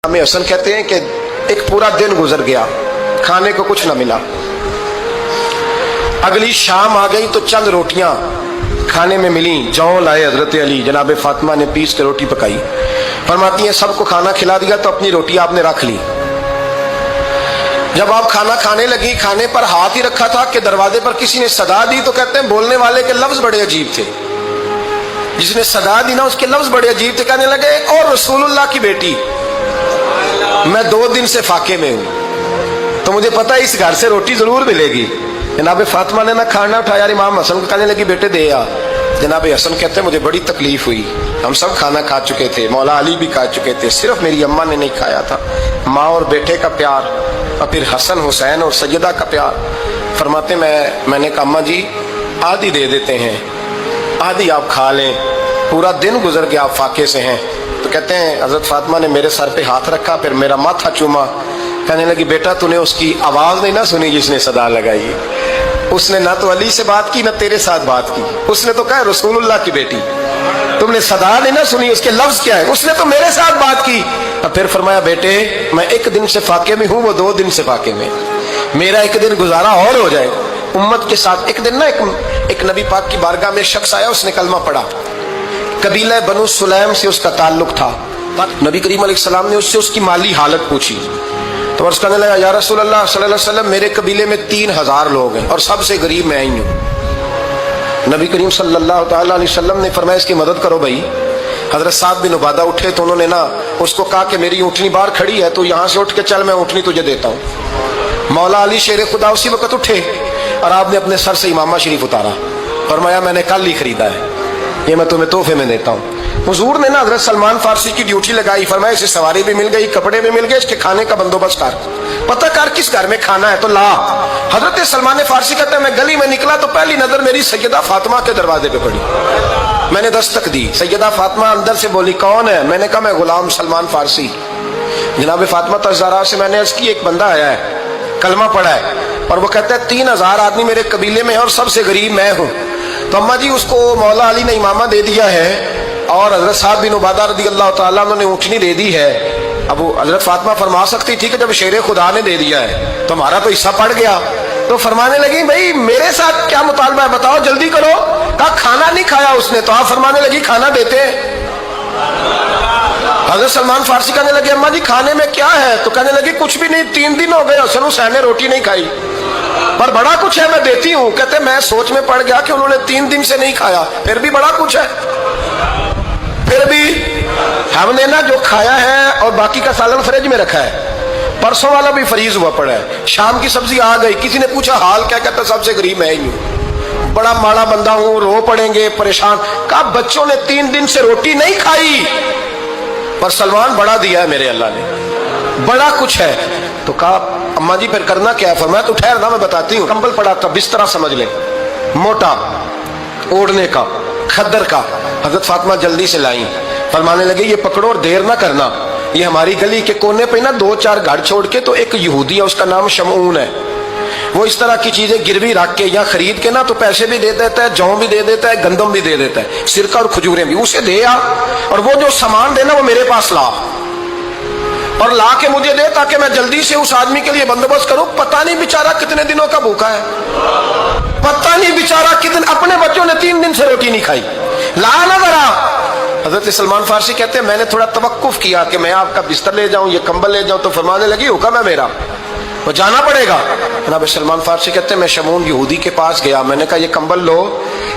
हमें हसन कहते हैं कि एक पूरा दिन गुजर गया, खाने को कुछ न मिला। अगली शाम आ गई तो चंद रोटियां खाने में मिली। जौ लाए हजरत अली, जनाब फातिमा ने पीस के रोटी पकाई। फरमाती हैं सबको खाना खिला दिया तो अपनी रोटी आपने रख ली। जब आप खाना खाने लगी, खाने पर हाथ ही रखा था कि दरवाजे पर किसी ने सदा दी। तो कहते हैं बोलने वाले के लफ्ज बड़े अजीब थे, जिसने सदा दी ना उसके लफ्ज बड़े अजीब थे। कहने लगे और रसूलुल्लाह की बेटी, मैं 2 दिन से फाके में हूं, तो मुझे पता है इस घर से रोटी जरूर मिलेगी। जनाब फातिमा ने ना खाना उठाया, इमाम हसन को कहने लगी बेटे दे आ। जनाब हसन कहते हैं मुझे बड़ी तकलीफ हुई, हम सब खाना खा चुके थे, मौला अली भी खा चुके थे, सिर्फ मेरी अम्मा ने नहीं खाया था। माँ और बेटे का प्यार और फिर हसन हुसैन और सैयदा का प्यार। फरमाते मैंने कहा अम्मा जी आधी दे देते हैं, आधी आप खा लें, पूरा दिन गुजर गया आप फाके से हैं। तो कहते हैं हजरत फातिमा ने मेरे सर पे हाथ रखा, फिर मेरा माथा चूमा। कहने लगी बेटा तूने उसकी आवाज नहीं ना सुनी जिसने सदा लगाई। उसने ना तो अली से बात की ना तेरे साथ बात की, उसने तो कहा रसूलुल्लाह की बेटी। तुमने सदा नहीं ना सुनी, उसके लफ्ज क्या है, उसने तो मेरे साथ बात की। और फिर फरमाया बेटे मैं 1 दिन से फाके में हूं, वो 2 दिन से फाके में, मेरा 1 दिन गुजारा और हो जाए उम्मत के साथ। एक दिन ना एक नबी पाक की बारगाह में शख्स आया, उसने कलमा पढ़ा, कबीला बनु सुलैम से उसका ताल्लुक था। नबी करीम अलैहिस्सलाम ने उससे उसकी माली हालत पूछी तो अर्ज़ करने लगा या रसूल अल्लाह सल्लल्लाहु अलैहि वसल्लम मेरे कबीले में 3000 लोग हैं और सबसे गरीब मैं ही हूँ। नबी करीम सल्लल्लाहु अलैहि वसल्लम ने फरमाया इसकी मदद करो भाई। हजरत साद बिन उबादा उठे तो उन्होंने ना उसको कहा कि मेरी ऊँटनी बाहर खड़ी है, तो यहाँ से उठ के चल, मैं ऊँटनी तुझे देता हूँ। मौला अली शेर खुदा उसी वक्त उठे और आपने अपने सर से इमामा शरीफ उतारा। फरमाया मैंने कल ही खरीदा है, ये मैं तुम्हें तोहफे में देता हूँ। हुजूर ने ना हजरत सलमान फारसी की ड्यूटी लगाई। फरमाया इसे सवारी भी मिल गई, कपड़े भी मिल गए, इसके खाने का बंदोबस्त कर, पता कर किस घर में खाना है तो ला। हजरत सलमान फारसी कहते हैं मैं गली में निकला तो पहली नजर मेरी सैयदा फातिमा के दरवाजे पे पड़ी। मैंने दस्तक दी, सैयदा फातिमा अंदर से बोली कौन है? मैंने कहा मैं गुलाम सलमान फारसी। जनाब फातिमा तज़ारा से मैंने अर्ज़ की एक बंदा आया है, कलमा पढ़ा है, और वो कहता है 3000 आदमी मेरे कबीले में है और सबसे गरीब मैं हूँ। तो अम्मा जी उसको मौला अली ने इमामा दे दिया है और हजरत साद बिन उबादा रज़ी अल्लाह तआला उन्होंने ऊँटनी दे दी है। अब वो हजरत फातिमा फरमा सकती ठीक है, जब शेर खुदा ने दे दिया है तो हमारा तो हिस्सा पड़ गया। तो फरमाने लगी भाई मेरे साथ क्या मुतालबा है बताओ, जल्दी करो। कहा खाना नहीं खाया उसने, तो आप फरमाने लगी खाना देते हैं। हजरत सलमान फारसी कहने लगे अम्मा जी खाने में क्या है? तो कहने लगी कुछ भी नहीं, 3 दिन हो गए हसन हुसैन ने रोटी नहीं खाई, पर बड़ा कुछ है मैं देती हूँ। कहते मैं सोच में पड़ गया कि उन्होंने 3 दिन से नहीं खाया, फिर भी बड़ा कुछ है। फिर भी हमने ना जो खाया है और बाकी का सालन फ्रिज में रखा है, परसों वाला भी फ्रीज हुआ पड़ा है, शाम की सब्जी आ गई। किसी ने पूछा हाल क्या? कहता सबसे गरीब मैं ही हूँ, बड़ा माड़ा बंदा हूँ, रो पड़ेंगे परेशान। कहा बच्चों ने 3 दिन से रोटी नहीं खाई, पर सलमान बड़ा दिया है मेरे अल्लाह ने, बड़ा कुछ है। तो कहा अम्मा जी फिर करना क्या है? फरमाया तो ठहर ना मैं बताती हूँ। कंबल पड़ा था, बिस्तरा समझ ले, मोटा ओढ़ने का, खद्दर का। हजरत फातिमा जल्दी से लाई, फरमाने लगे ये पकड़ो और देर ना करना। ये हमारी गली के कोने पे ना 2-4 घर छोड़ के तो एक यहूदी है, उसका नाम शमऊन है, वो इस तरह की चीजें गिरवी रख के या खरीद के ना तो पैसे भी दे देता है, जौ भी दे देता है, गंदम भी दे देता है, सिरका और खजूरें भी। उसे दे आ और वो जो सामान देना वो मेरे पास ला और ला के मुझे दे ताकि मैं जल्दी से उस आदमी के लिए बंदोबस्त करूं। पता नहीं बेचारा कितने दिनों का भूखा है, पता नहीं बेचारा कितने, अपने बच्चों ने 3 दिन से रोटी नहीं खाई, ला ना जरा। हजरत सलमान फारसी कहते हैं मैंने थोड़ा तवक्कुफ किया कि मैं आपका बिस्तर ले जाऊं, ये कंबल ले जाऊं, तो फरमाने लगी हुक्म है मेरा, वो जाना पड़ेगा। जनाब सलमान फारसी कहते हैं मैं शमून यहूदी के पास गया, मैंने कहा ये कंबल लो,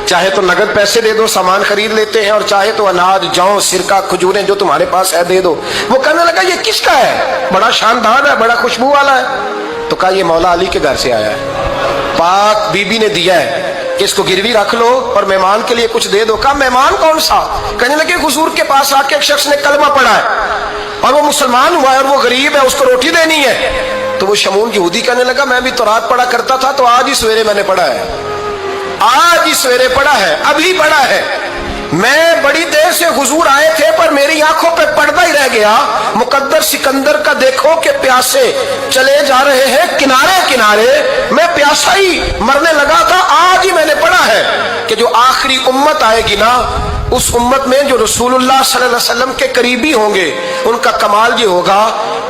चाहे तो नगद पैसे दे दो, सामान खरीद लेते हैं, और चाहे तो अनाज जौ सिरका खजूरें जो तुम्हारे पास है दे दो। वो कहने लगा ये किसका है? बड़ा शानदार है, बड़ा खुशबू वाला है। तो कहा ये मौला अली के घर से आया है, पाक बीबी ने दिया है कि इसको गिरवी रख लो और मेहमान के लिए कुछ दे दो। कहा मेहमान कौन सा? कहने लगे हुजूर के पास आके एक शख्स ने कलमा पढ़ा है और वो मुसलमान हुआ है और वो गरीब है, उसको रोटी देनी है। तो वो शमून यहूदी कहने लगा मैं भी तो रात पढ़ा करता था, तो आज ही सवेरे मैंने पढ़ा है, आज ही सवेरे पढ़ा है, अभी पढ़ा है। मैं बड़ी देर से हुजूर आए थे पर मेरी आंखों पे पर्दा ही रह गया। मुकद्दर सिकंदर का देखो कि प्यासे चले जा रहे हैं किनारे किनारे, मैं प्यासा ही मरने लगा था, आज ही मैंने पढ़ा है कि जो आखिरी उम्मत आएगी ना उस उम्मत में जो रसूलुल्लाह सल्लल्लाहु अलैहि वसल्लम के करीबी होंगे, उनका कमाल ये होगा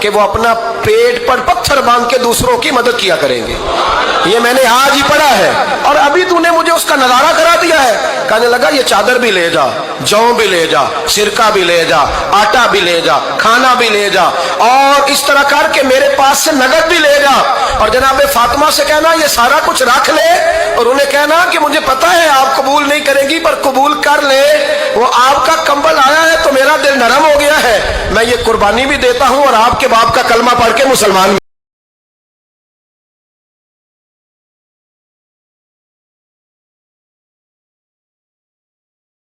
कि वो अपना पेट पर पत्थर बांध के दूसरों की मदद किया करेंगे। ये मैंने आज ही पढ़ा है और अभी तूने मुझे उसका नजारा करा दिया है। कहने लगा ये चादर भी ले जा, जौ भी ले जा, सिरका भी ले जा, आटा भी ले जा, खाना भी ले जा, और इस तरह करके मेरे पास से नगद भी ले जा, और जनाब फातिमा से कहना ये सारा कुछ रख ले, और उन्हें कहना कि मुझे पता है आप कबूल नहीं करेंगी पर कबूल कर ले, वो आपका कंबल आया है तो मेरा दिल नरम हो गया है, मैं ये कुर्बानी भी देता हूं और आपके बाप का कलमा पढ़ के मुसलमान